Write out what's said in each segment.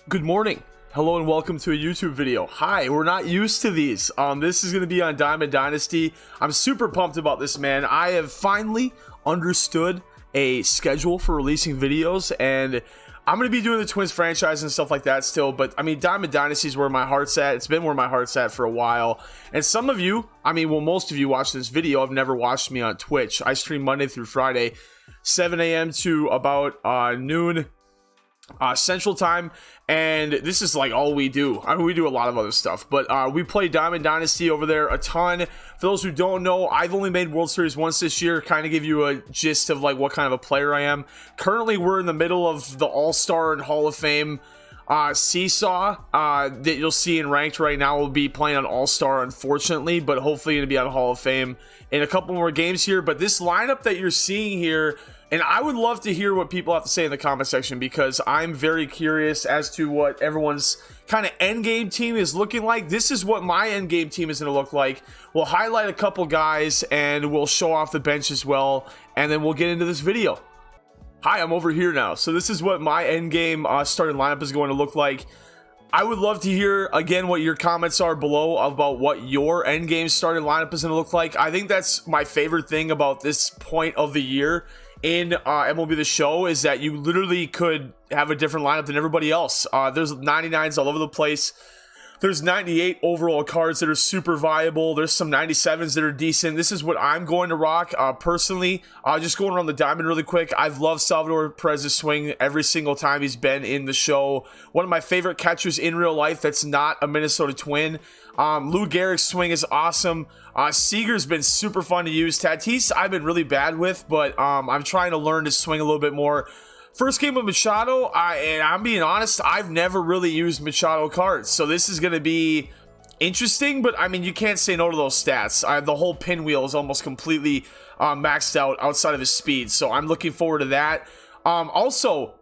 Good morning. Hello and welcome to a YouTube video. Hi, we're not used to these. This is going to be on Diamond Dynasty. I'm super pumped about this, man. I have finally understood a schedule for releasing videos, and I'm going to be doing the Twins franchise and stuff like that still, but I mean, Diamond Dynasty is where my heart's at. It's been where my heart's at for a while. And some of you, most of you watch this video, have never watched me on Twitch. I stream Monday through Friday, 7 a.m. to about noon Central Time, and this is like all we do. I mean, we do a lot of other stuff, but we play Diamond Dynasty over there a ton. For those who don't know, I've only made World Series once this year. Kind of give you a gist of like what kind of a player I am. Currently, we're in the middle of the All-Star and Hall of Fame seesaw that you'll see in ranked right now. We'll be playing on All-Star, unfortunately, but hopefully going to be on Hall of Fame in a couple more games here. But this lineup that you're seeing here, and I would love to hear what people have to say in the comment section, because I'm very curious as to what everyone's kind of endgame team is looking like. This is what my endgame team is going to look like. We'll highlight a couple guys and we'll show off the bench as well, and then we'll get into this video. Hi, I'm over here now. So this is what my endgame starting lineup is going to look like. I would love to hear, again, what your comments are below about what your endgame starting lineup is going to look like. I think that's my favorite thing about this point of the year in MLB The Show, is that you literally could have a different lineup than everybody else. There's 99s all over the place. There's 98 overall cards that are super viable. There's some 97s that are decent. This is what I'm going to rock personally. Just going around the diamond really quick. I've loved Salvador Perez's swing every single time he's been in the show. One of my favorite catchers in real life that's not a Minnesota Twin. Lou Gehrig's swing is awesome. Seager's been super fun to use. Tatis I've been really bad with, but I'm trying to learn to swing a little bit more. First game with Machado, and I'm being honest, I've never really used Machado cards, so this is going to be interesting, but I mean, you can't say no to those stats. The whole pinwheel is almost completely maxed out outside of his speed, so I'm looking forward to that. Also,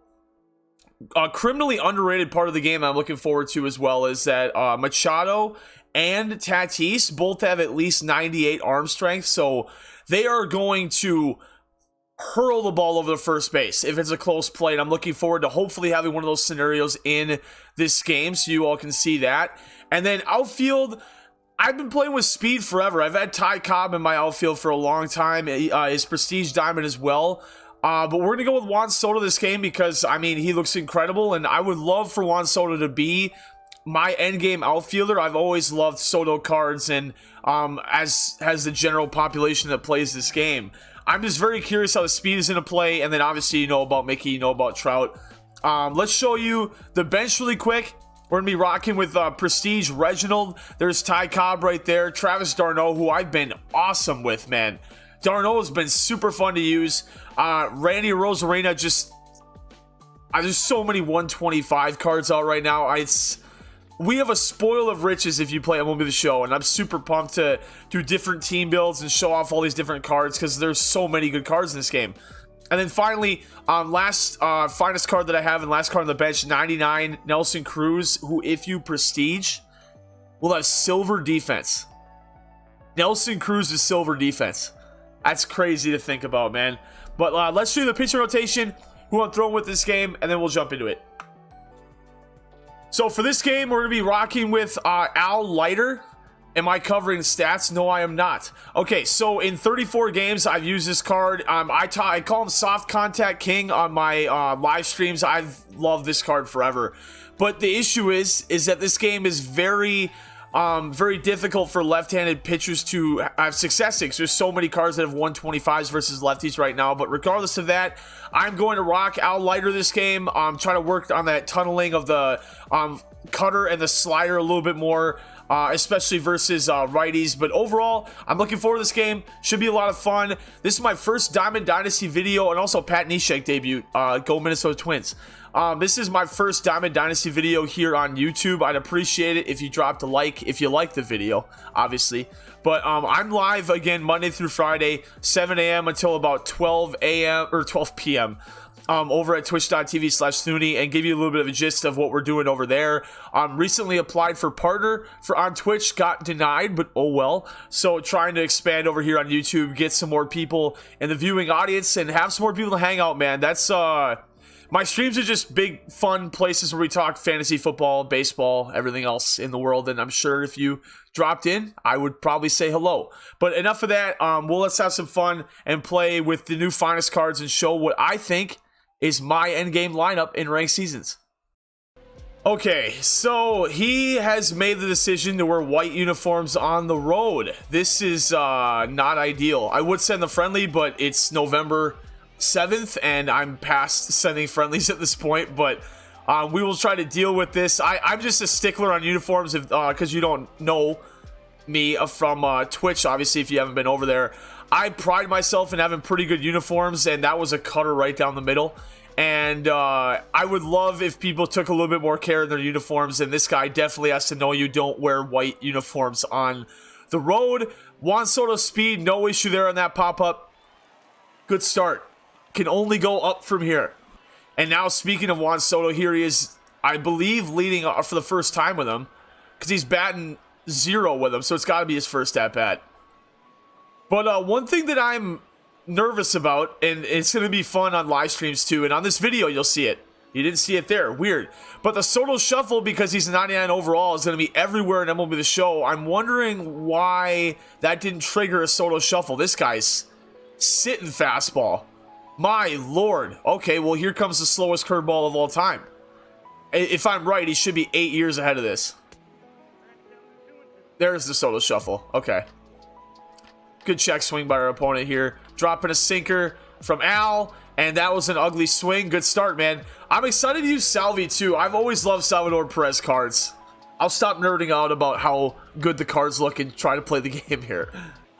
a criminally underrated part of the game I'm looking forward to as well is that Machado and Tatis both have at least 98 arm strength, so they are going to hurl the ball over the first base if it's a close play, and I'm looking forward to hopefully having one of those scenarios in this game so you all can see that. And then outfield, I've been playing with speed forever. I've had Ty Cobb in my outfield for a long time, his Prestige Diamond as well. But we're going to go with Juan Soto this game because, I mean, he looks incredible, and I would love for Juan Soto to be my endgame outfielder. I've always loved Soto cards, and as has the general population that plays this game. I'm just very curious how the speed is going to play, and then obviously you know about Mickey, you know about Trout. Let's show you the bench really quick. We're going to be rocking with Prestige Reginald. There's Ty Cobb right there. Travis d'Arnaud, who I've been awesome with, man. d'Arnaud has been super fun to use. Randy Rosarena, just there's so many 125 cards out right now. We have a spoil of riches if you play MLB The Show, and I'm super pumped to do different team builds and show off all these different cards because there's so many good cards in this game. And then finally, finest card that I have and last card on the bench, 99, Nelson Cruz, who if you prestige, will have silver defense. Nelson Cruz is silver defense. That's crazy to think about, man. But let's do the pitcher rotation, who I'm throwing with this game, and then we'll jump into it. So for this game, we're going to be rocking with Al Leiter. Am I covering stats? No, I am not. Okay, so in 34 games, I've used this card. I call him Soft Contact King on my live streams. I've loved this card forever. But the issue is that this game is very difficult for left-handed pitchers to have success in, because there's so many cards that have 125s versus lefties right now. But regardless of that, I'm going to rock Al Leiter this game. Try to work on that tunneling of the cutter and the slider a little bit more, especially versus righties. But overall, I'm looking forward to this game. Should be a lot of fun. This is my first Diamond Dynasty video, and also Pat Neshek debut. Go Minnesota Twins. This is my first Diamond Dynasty video here on YouTube. I'd appreciate it if you dropped a like if you liked the video, obviously. But I'm live again Monday through Friday, 7 a.m. until about 12 a.m. or 12 p.m. Over at twitch.tv/Thuni, and give you a little bit of a gist of what we're doing over there. Recently applied for partner on Twitch, got denied, but oh well. So trying to expand over here on YouTube, get some more people in the viewing audience, and have some more people to hang out, man. That's My streams are just big, fun places where we talk fantasy football, baseball, everything else in the world. And I'm sure if you dropped in, I would probably say hello. But enough of that. Well, let's have some fun and play with the new finest cards and show what I think is my endgame lineup in ranked seasons. Okay, so he has made the decision to wear white uniforms on the road. This is not ideal. I would send the friendly, but it's November 7th, and I'm past sending friendlies at this point, but we will try to deal with this. I'm just a stickler on uniforms because you don't know me from Twitch, obviously, if you haven't been over there. I pride myself in having pretty good uniforms, and that was a cutter right down the middle. And I would love if people took a little bit more care in their uniforms, and this guy definitely has to know you don't wear white uniforms on the road. Juan Soto speed, no issue there on that pop-up. Good start. Can only go up from here. And now, speaking of Juan Soto, here he is, I believe, leading for the first time with him, because he's batting 0 with him, so it's got to be his first at-bat. But one thing that I'm nervous about, and it's going to be fun on live streams too, and on this video you'll see it. You didn't see it there. Weird. But the Soto shuffle, because he's a 99 overall, is going to be everywhere in MLB The Show. I'm wondering why that didn't trigger a Soto shuffle. This guy's sitting fastball. My lord. Okay, well, here comes the slowest curveball of all time. If I'm right, he should be 8 years ahead of this. There's the Soto shuffle. Okay. Good check swing by our opponent here. Dropping a sinker from Al, and that was an ugly swing. Good start, man. I'm excited to use Salvi, too. I've always loved Salvador Perez cards. I'll stop nerding out about how good the cards look and try to play the game here.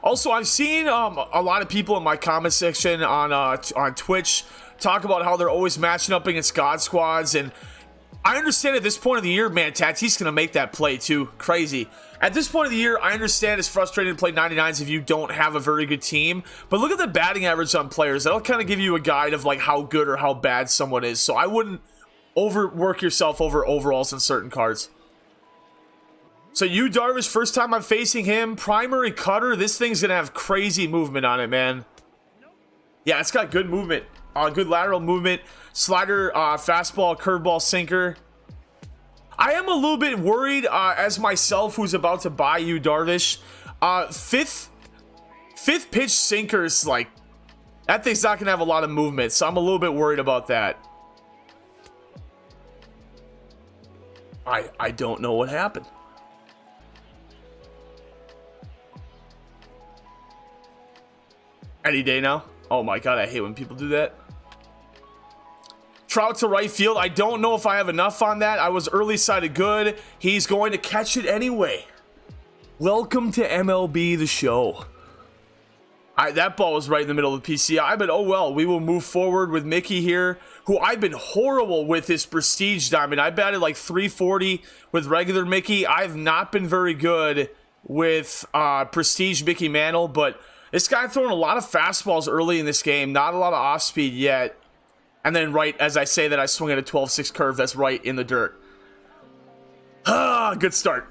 Also, I've seen a lot of people in my comment section on Twitch talk about how they're always matching up against God Squads, and I understand at this point of the year, man, Tatis gonna make that play too. Crazy. At this point of the year, I understand it's frustrating to play 99s if you don't have a very good team, but look at the batting average on players. That'll kind of give you a guide of like how good or how bad someone is. So I wouldn't overwork yourself over overalls in certain cards. So you, Darvish, first time I'm facing him, primary cutter. This thing's gonna have crazy movement on it, man. Yeah, it's got good movement. Good lateral movement, slider, fastball, curveball, sinker. I am a little bit worried as myself, who's about to buy you, Darvish. Fifth pitch sinkers, like, that thing's not gonna have a lot of movement, so I'm a little bit worried about that. I don't know what happened. Any day now. Oh my god, I hate when people do that. Trout to right field. I don't know if I have enough on that. I was early sided good. He's going to catch it anyway. Welcome to MLB The Show. That ball was right in the middle of the PCI, but oh well. We will move forward with Mickey here, who I've been horrible with his Prestige Diamond. I batted like 340 with regular Mickey. I've not been very good with Prestige Mickey Mantle, but this guy throwing a lot of fastballs early in this game. Not a lot of off speed yet. And then right as I say that, I swing at a 12-6 curve that's right in the dirt. Good start.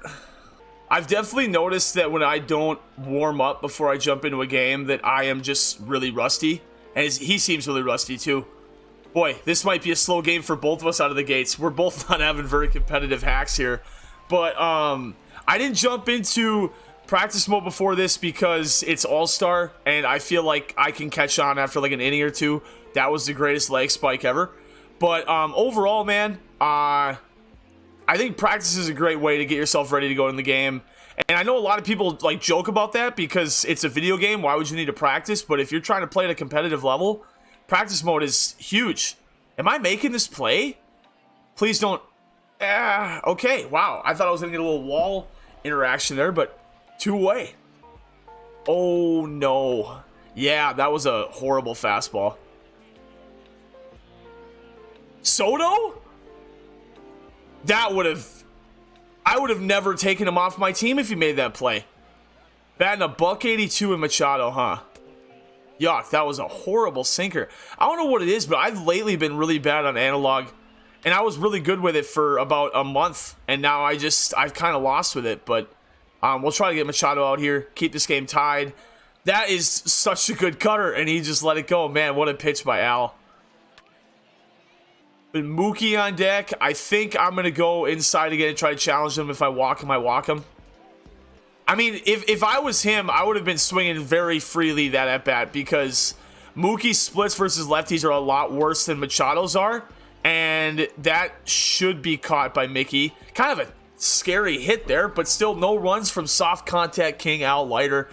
I've definitely noticed that when I don't warm up before I jump into a game that I am just really rusty. And he seems really rusty too. Boy, this might be a slow game for both of us out of the gates. We're both not having very competitive hacks here. But I didn't jump into practice mode before this because it's All-Star. And I feel like I can catch on after like an inning or two. That was the greatest leg spike ever. But overall, man, I think practice is a great way to get yourself ready to go in the game. And I know a lot of people like joke about that because it's a video game. Why would you need to practice? But if you're trying to play at a competitive level, practice mode is huge. Am I making this play? Please don't. Okay, wow. I thought I was going to get a little wall interaction there, but two-way. Oh, no. Yeah, that was a horrible fastball. Soto? That would have... I would have never taken him off my team if he made that play. Batting a $182 in Machado, huh? Yuck, that was a horrible sinker. I don't know what it is, but I've lately been really bad on analog. And I was really good with it for about a month. And now I've kind of lost with it. But we'll try to get Machado out here. Keep this game tied. That is such a good cutter. And he just let it go. Man, what a pitch by Al. With Mookie on deck, I think I'm going to go inside again and try to challenge him. If I walk him, I walk him. I mean, if I was him, I would have been swinging very freely that at bat, because Mookie's splits versus lefties are a lot worse than Machado's are, and that should be caught by Mickey. Kind of a scary hit there, but still no runs from soft contact king Al Leiter.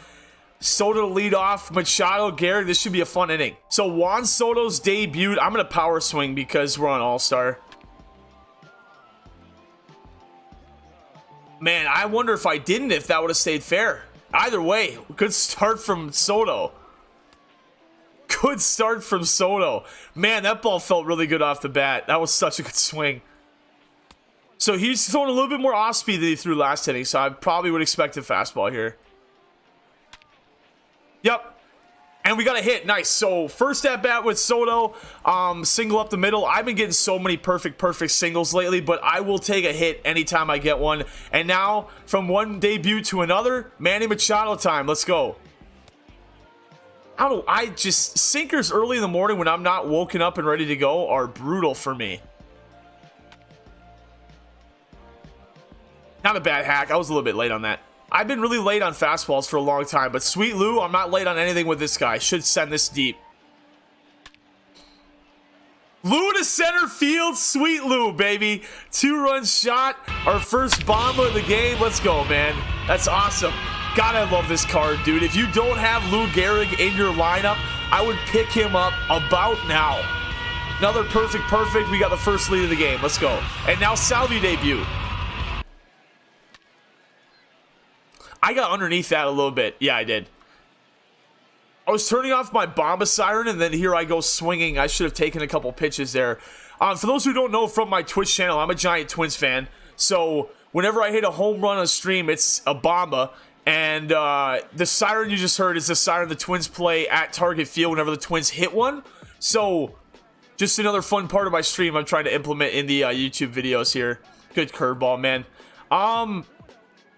Soto to lead off, Machado, Garrett. This should be a fun inning. So Juan Soto's debuted. I'm going to power swing because we're on All-Star. Man, I wonder if I didn't, if that would have stayed fair. Either way, good start from Soto. Good start from Soto. Man, that ball felt really good off the bat. That was such a good swing. So he's throwing a little bit more off speed than he threw last inning, so I probably would expect a fastball here. Yep. And we got a hit. Nice. So first at bat with Soto, single up the middle. I've been getting so many perfect singles lately, but I will take a hit anytime I get one. And now from one debut to another, Manny Machado time. Let's go. I don't know. I just, sinkers early in the morning when I'm not woken up and ready to go are brutal for me. Not a bad hack. I was a little bit late on that. I've been really late on fastballs for a long time, but Sweet Lou, I'm not late on anything with this guy. Should send this deep. Lou to center field. Sweet Lou, baby. 2-run shot. Our first bomber of the game. Let's go, man. That's awesome. God, I love this card, dude. If you don't have Lou Gehrig in your lineup, I would pick him up about now. Another perfect. We got the first lead of the game. Let's go. And now Salvi debut. I got underneath that a little bit. Yeah, I did. I was turning off my Bomba siren, and then here I go swinging. I should have taken a couple pitches there. For those who don't know from my Twitch channel, I'm a giant Twins fan. So whenever I hit a home run on stream, it's a Bomba. And the siren you just heard is the siren the Twins play at Target Field whenever the Twins hit one. So just another fun part of my stream I'm trying to implement in the YouTube videos here. Good curveball, man.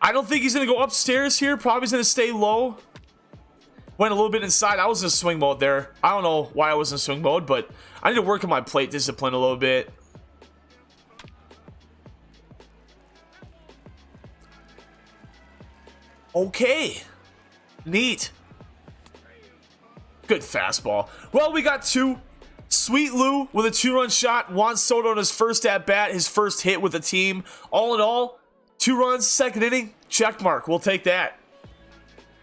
I don't think he's going to go upstairs here. Probably going to stay low. Went a little bit inside. I was in swing mode there. I don't know why I was in swing mode, but I need to work on my plate discipline a little bit. Okay. Neat. Good fastball. Well, we got two. Sweet Lou with a 2-run shot. Juan Soto on his first at-bat. His first hit with the team. All in all, 2 runs, second inning, check mark. We'll take that.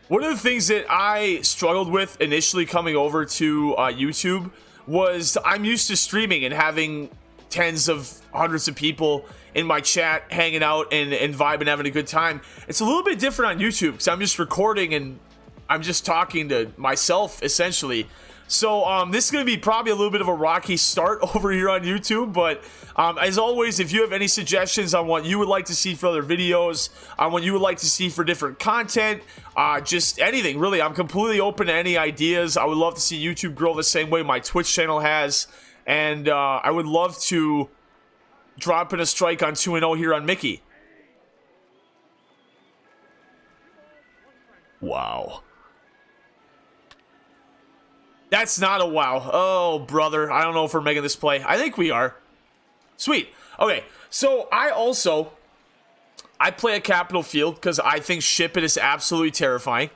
One of the things that I struggled with initially coming over to YouTube was I'm used to streaming and having tens of hundreds of people in my chat hanging out and vibing, having a good time. It's a little bit different on YouTube because I'm just recording and I'm just talking to myself essentially. So this is going to be probably a little bit of a rocky start over here on YouTube, but as always, if you have any suggestions on what you would like to see for other videos, on what you would like to see for different content, just anything, really, I'm completely open to any ideas. I would love to see YouTube grow the same way my Twitch channel has, and I would love to drop in a strike on 2-0 here on Mickey. Wow. That's not a wow. Oh, brother. I don't know if we're making this play. I think we are. Sweet. Okay, so I play at Capitol Field because I think Ship It is absolutely terrifying.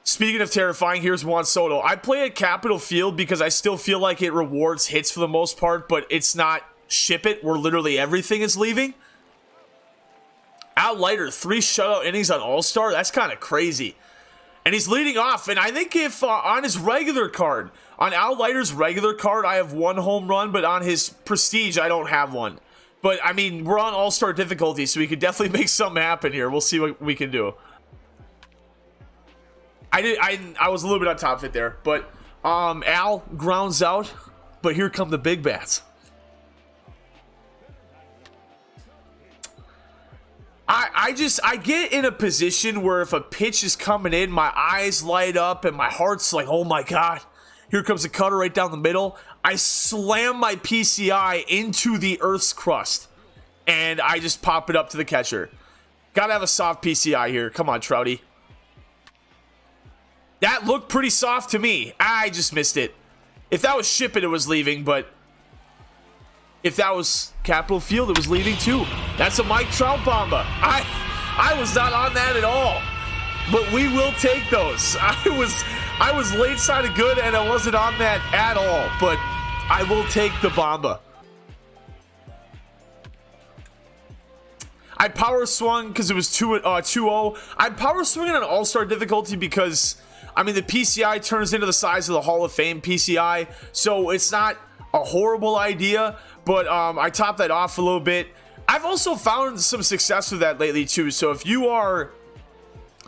Speaking of terrifying, here's Juan Soto. I play at Capitol Field because I still feel like it rewards hits for the most part, but it's not Ship It where literally everything is leaving. Al Leiter, 3 shutout innings on All-Star. That's kind of crazy. And he's leading off, and I think if on his regular card, on Al Leiter's regular card, I have 1 home run, but on his Prestige, I don't have one. But, I mean, we're on All-Star difficulty, so we could definitely make something happen here. We'll see what we can do. I was a little bit on top of it there, but Al grounds out, but here come the big bats. I get in a position where if a pitch is coming in, my eyes light up and my heart's like, oh my God, here comes a cutter right down the middle. I slam my PCI into the Earth's crust and I just pop it up to the catcher. Gotta have a soft PCI here. Come on, Trouty. That looked pretty soft to me. I just missed it. If that was Ship It, it was leaving, but If that was Capitol Field, it was leaving too. That's a Mike Trout bomba. I was not on that at all. But we will take those. I was late side of good and I wasn't on that at all. But I will take the bomba. I power swung because it was 2-0. I power swung on all-star difficulty because, I mean, the PCI turns into the size of the Hall of Fame PCI. So it's not a horrible idea, but I topped that off a little bit. I've also found some success with that lately too. So if you are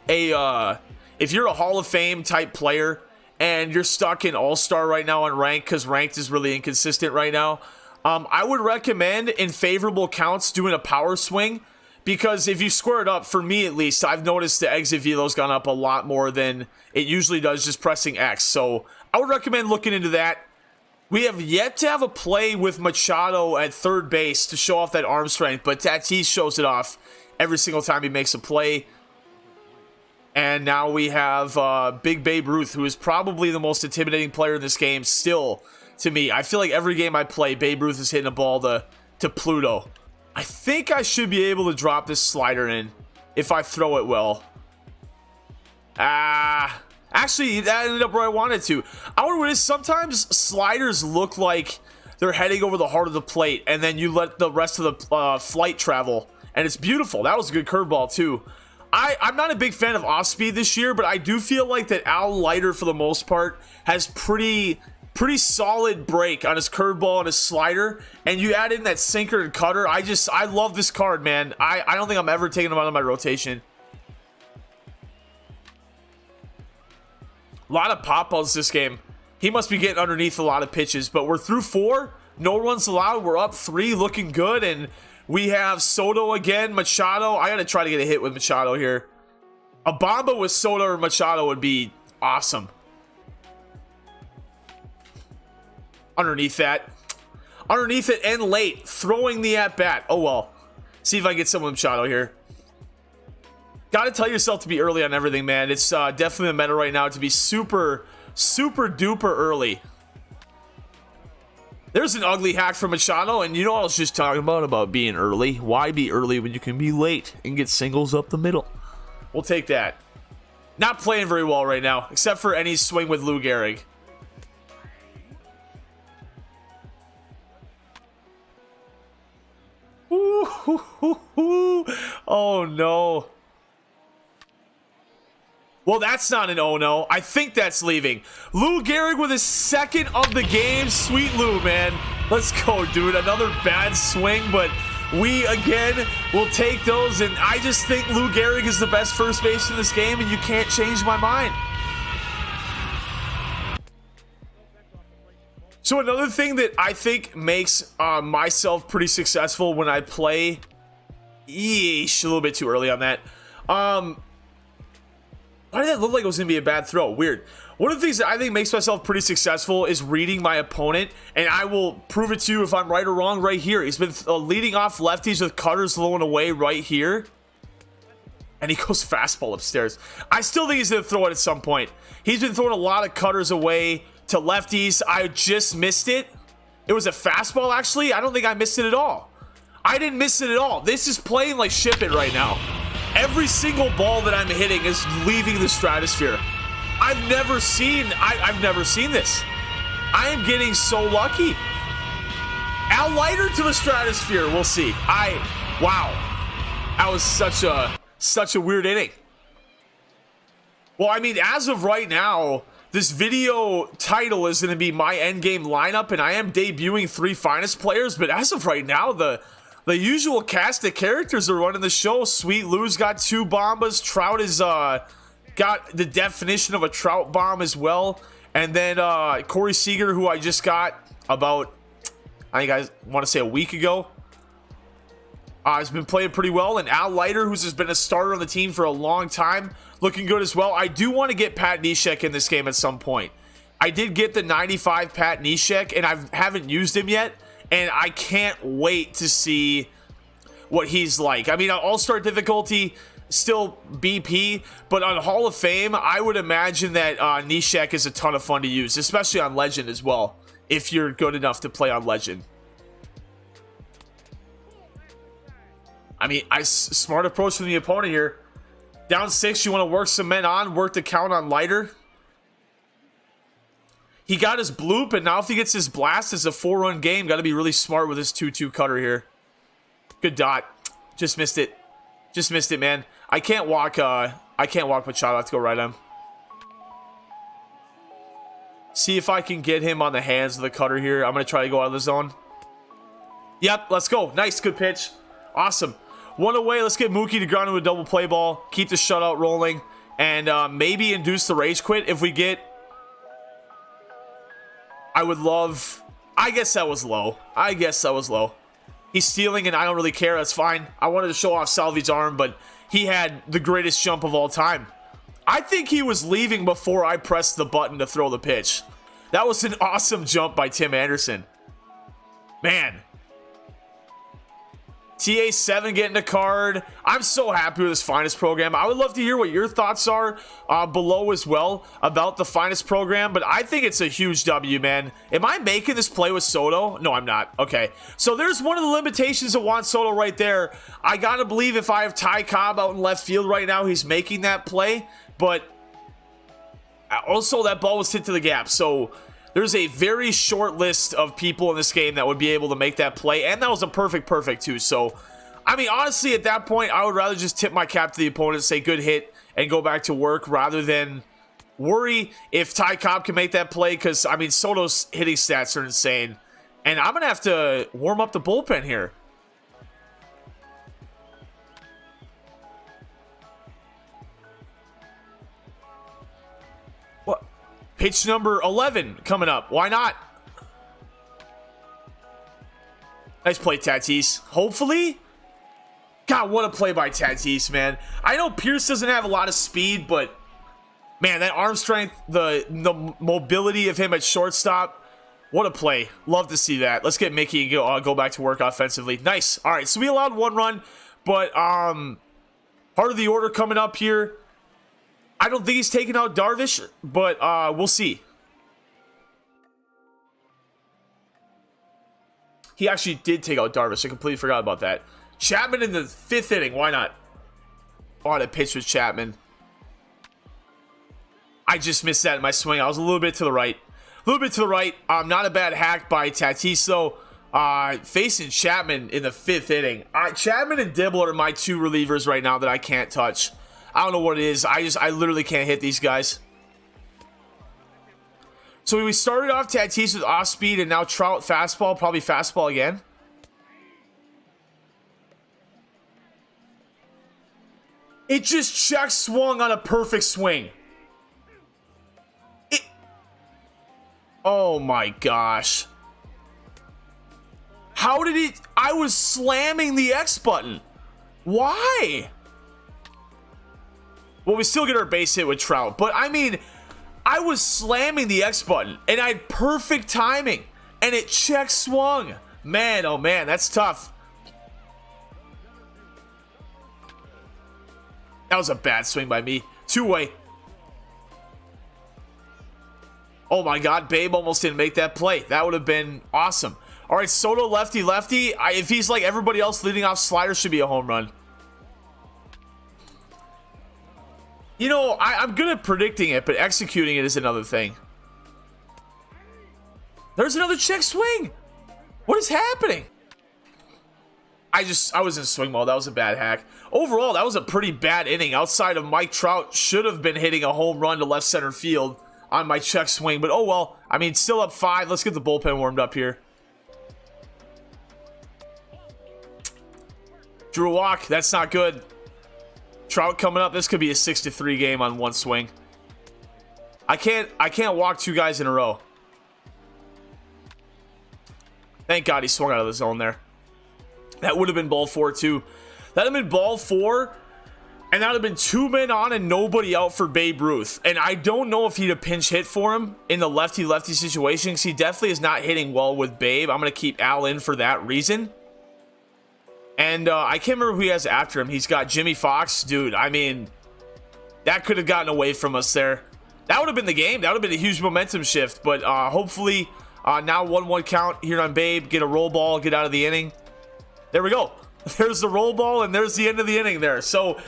if you're a Hall of Fame type player and you're stuck in all-star right now on ranked because ranked is really inconsistent right now, I would recommend in favorable counts doing a power swing, because if you square it up, for me at least, I've noticed the exit velo's gone up a lot more than it usually does just pressing X. So I would recommend looking into that. We have yet to have a play with Machado at third base to show off that arm strength, but Tatis shows it off every single time he makes a play. And now we have Big Babe Ruth, who is probably the most intimidating player in this game still to me. I feel like every game I play, Babe Ruth is hitting a ball to Pluto. I think I should be able to drop this slider in if I throw it well. Actually, that ended up where I wanted to. I wonder what it is. Sometimes sliders look like they're heading over the heart of the plate, and then you let the rest of the flight travel, and it's beautiful. That was a good curveball, too. I'm not a big fan of off-speed this year, but I do feel like that Al Leiter, for the most part, has pretty solid break on his curveball and his slider, and you add in that sinker and cutter. I love this card, man. I don't think I'm ever taking him out of my rotation. A lot of pop-outs this game. He must be getting underneath a lot of pitches, but we're through 4. No runs allowed. We're up 3, looking good, and we have Soto again, Machado. I gotta try to get a hit with Machado here. A bomba with Soto or Machado would be awesome. Underneath that. Underneath it and late. Throwing the at-bat. Oh, well. See if I can get some with Machado here. Gotta tell yourself to be early on everything, man. It's definitely the meta right now to be super duper early. There's an ugly hack from Machado, and you know what I was just talking about being early. Why be early when you can be late and get singles up the middle? We'll take that. Not playing very well right now, except for any swing with Lou Gehrig. Oh no. Well, that's not an oh no. I think that's leaving. Lou Gehrig with his second of the game. Sweet Lou, man. Let's go, dude. Another bad swing, but we again will take those. And I just think Lou Gehrig is the best first base in this game, and you can't change my mind. So another thing that I think makes myself pretty successful when I play, yeesh, a little bit too early on that. Why did that look like it was going to be a bad throw? Weird. One of the things that I think makes myself pretty successful is reading my opponent, and I will prove it to you if I'm right or wrong right here. He's been leading off lefties with cutters low and away right here. And he goes fastball upstairs. I still think he's going to throw it at some point. He's been throwing a lot of cutters away to lefties. I just missed it. It was a fastball, actually. I don't think I missed it at all. I didn't miss it at all. This is playing like ship it right now. Every single ball that I'm hitting is leaving the stratosphere. I've never seen this. I am getting so lucky. Al Leiter to the stratosphere. We'll see. Wow. That was such a weird inning. Well, I mean, as of right now, this video title is going to be my endgame lineup, and I am debuting 3 finest players, but as of right now, the usual cast of characters are running the show. Sweet Lou's got 2 bombas. Trout is got the definition of a Trout bomb as well. And then Corey Seager, who I just got about, I think I want to say a week ago, has been playing pretty well. And Al Leiter, who's just been a starter on the team for a long time, looking good as well. I do want to get Pat Neshek in this game at some point. I did get the 95 Pat Neshek, and I haven't used him yet. And I can't wait to see what he's like. I mean, on All-Star difficulty, still BP, but on Hall of Fame, I would imagine that Neshek is a ton of fun to use, especially on Legend as well, if you're good enough to play on Legend. I mean, smart approach from the opponent here. Down 6, you want to work some men on, work the count on Leiter. He got his bloop, and now if he gets his blast, it's a 4-run game. Got to be really smart with his 2-2 cutter here. Good dot. Just missed it. Just missed it, man. I can't walk Machado. I have to go right on him. See if I can get him on the hands of the cutter here. I'm going to try to go out of the zone. Yep, let's go. Nice, good pitch. Awesome. One away. Let's get Mookie to ground into a double play ball. Keep the shutout rolling. And maybe induce the rage quit if we get... I would love... I guess that was low. I guess that was low. He's stealing and I don't really care. That's fine. I wanted to show off Salvi's arm, but he had the greatest jump of all time. I think he was leaving before I pressed the button to throw the pitch. That was an awesome jump by Tim Anderson. Man. TA7 getting a card. I'm so happy with this Finest program. I would love to hear what your thoughts are below as well about the Finest program, but I think it's a huge W, man. Am I making this play with Soto? No, I'm not. Okay. So there's one of the limitations of Juan Soto right there. I gotta believe if I have Ty Cobb out in left field right now, he's making that play, but also that ball was hit to the gap, so there's a very short list of people in this game that would be able to make that play, and that was a perfect too. So, I mean, honestly, at that point, I would rather just tip my cap to the opponent, say good hit, and go back to work rather than worry if Ty Cobb can make that play, because, I mean, Soto's hitting stats are insane, and I'm going to have to warm up the bullpen here. What? Pitch number 11 coming up. Why not? Nice play, Tatis. Hopefully. God, what a play by Tatis, man. I know Pierce doesn't have a lot of speed, but man, that arm strength, the mobility of him at shortstop, what a play. Love to see that. Let's get Mickey and go back to work offensively. Nice. All right, so we allowed 1 run, but part of the order coming up here. I don't think he's taking out Darvish, but we'll see. He actually did take out Darvish. I completely forgot about that. Chapman in the 5th inning. Why not? Oh, that pitch was Chapman. I just missed that in my swing. I was a little bit to the right. A little bit to the right. Not a bad hack by Tatis, though. Facing Chapman in the 5th inning. Chapman and Dibble are my 2 relievers right now that I can't touch. I don't know what it is. I literally can't hit these guys. So we started off Tatis with off speed and now Trout fastball, probably fastball again. It just check swung on a perfect swing. Oh my gosh. How did it? I was slamming the X button. Why? Well, we still get our base hit with Trout, but I mean, I was slamming the X button, and I had perfect timing, and it check swung. Man, oh man, that's tough. That was a bad swing by me. 2-way. Oh my God, Babe almost didn't make that play. That would have been awesome. All right, Soto lefty. If he's like everybody else, leading off slider should be a home run. You know, I'm good at predicting it, but executing it is another thing. There's another check swing. What is happening? I was in swing mode. That was a bad hack. Overall, that was a pretty bad inning. Outside of Mike Trout should have been hitting a home run to left center field on my check swing. But oh well. I mean, still up 5. Let's get the bullpen warmed up here. Drew a walk. That's not good. Trout coming up. This could be a 6-3 game on one swing. I can't walk 2 guys in a row. Thank God he swung out of the zone there. That would have been ball 4 too. That would have been ball 4, and that would have been 2 men on and nobody out for Babe Ruth. And I don't know if he'd have pinch hit for him in the lefty-lefty situation, because he definitely is not hitting well with Babe. I'm going to keep Al in for that reason. And I can't remember who he has after him. He's got Jimmy Fox. Dude, I mean, that could have gotten away from us there. That would have been the game. That would have been a huge momentum shift. But hopefully, now 1-1 count here on Babe. Get a roll ball. Get out of the inning. There we go. There's the roll ball, and there's the end of the inning there. So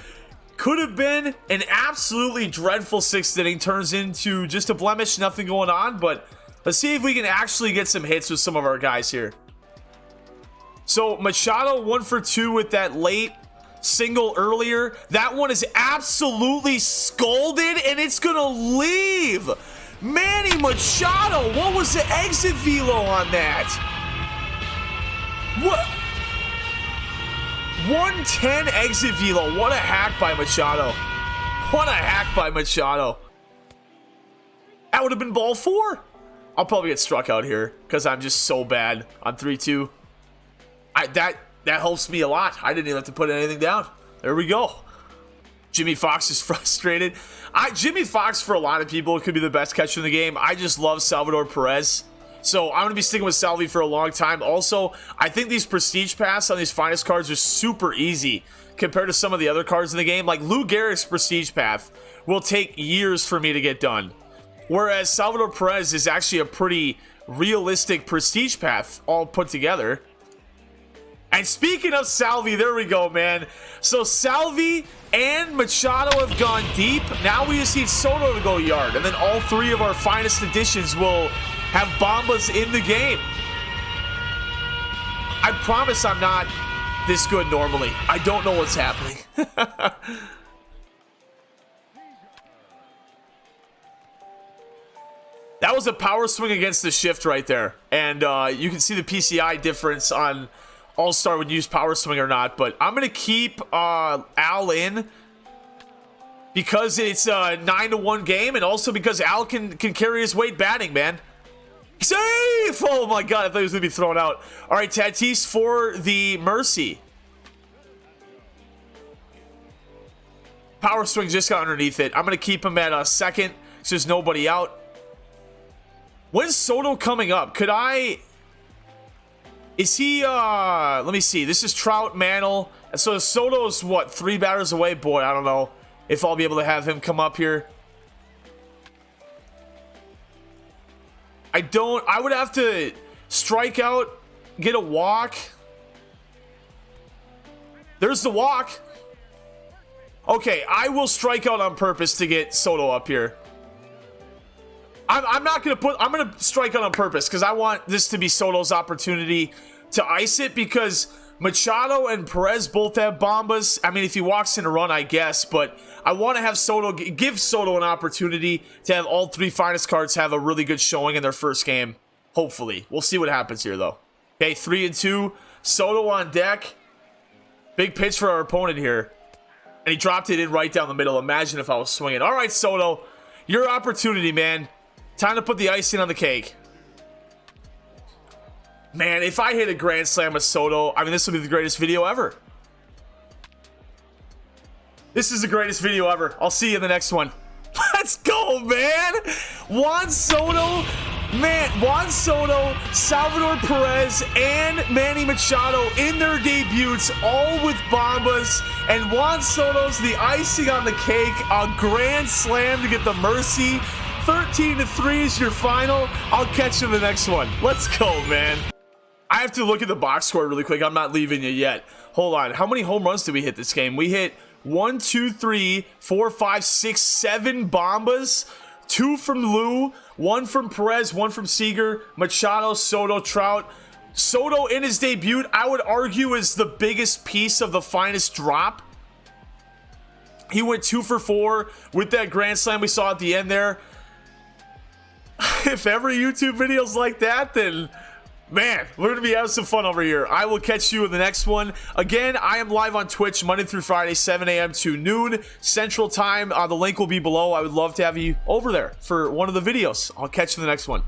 could have been an absolutely dreadful 6th inning, turns into just a blemish, nothing going on. But let's see if we can actually get some hits with some of our guys here. So Machado 1 for 2 with that late single earlier. That one is absolutely scalded, and it's gonna leave. Manny Machado, what was the exit velo on that? What? 110 exit velo. What a hack by Machado. What a hack by Machado. That would have been ball 4. I'll probably get struck out here because I'm just so bad on 3-2. That helps me a lot. I didn't even have to put anything down. There we go. Jimmy Fox is frustrated. Jimmy Fox, for a lot of people, could be the best catcher in the game. I just love Salvador Perez. So I'm going to be sticking with Salvi for a long time. Also, I think these prestige paths on these finest cards are super easy compared to some of the other cards in the game. Like Lou Gehrig's prestige path will take years for me to get done. Whereas Salvador Perez is actually a pretty realistic prestige path all put together. And speaking of Salvi, there we go, man. So Salvi and Machado have gone deep. Now we just need Soto to go yard. And then all 3 of our finest additions will have Bombas in the game. I promise I'm not this good normally. I don't know what's happening. That was a power swing against the shift right there. And you can see the PCI difference on All-Star would use power swing or not. But I'm going to keep Al in because it's a 9-1 game. And also because Al can carry his weight batting, man. Safe! Oh my god, I thought he was going to be thrown out. All right, Tatis for the Mercy. Power swing just got underneath it. I'm going to keep him at a second so there's nobody out. When's Soto coming up? Could I... Is he, let me see. This is Trout, Mantle. So Soto's, what, 3 batters away? Boy, I don't know if I'll be able to have him come up here. I would have to strike out, get a walk. There's the walk. Okay, I will strike out on purpose to get Soto up here. I'm not going to I'm going to strike out on purpose because I want this to be Soto's opportunity to ice it because Machado and Perez both have Bombas. I mean, if he walks in a run, I guess, but I want to have Soto, give Soto an opportunity to have all 3 finest cards have a really good showing in their first game. Hopefully. We'll see what happens here, though. Okay, 3-2. Soto on deck. Big pitch for our opponent here. And he dropped it in right down the middle. Imagine if I was swinging. All right, Soto. Your opportunity, man. Time to put the icing on the cake. Man, if I hit a grand slam with Soto, I mean, this will be the greatest video ever. This is the greatest video ever. I'll see you in the next one. Let's go, man. Juan Soto, Salvador Perez, and Manny Machado in their debuts, all with Bombas. And Juan Soto's the icing on the cake. A grand slam to get the Mercy. 13-3 is your final. I'll catch you in the next one. Let's go, man. I have to look at the box score really quick. I'm not leaving you yet. Hold on. How many home runs did we hit this game? We hit 1, 2, 3, 4, 5, 6, 7 Bombas. 2 from Lou, 1 from Perez, 1 from Seager, Machado, Soto, Trout. Soto in his debut, I would argue, is the biggest piece of the finest drop. He went 2 for 4 with that grand slam we saw at the end there. If every YouTube video's like that, then man, we're going to be having some fun over here. I will catch you in the next one. Again, I am live on Twitch Monday through Friday, 7 a.m. to noon Central Time. The link will be below. I would love to have you over there for one of the videos. I'll catch you in the next one.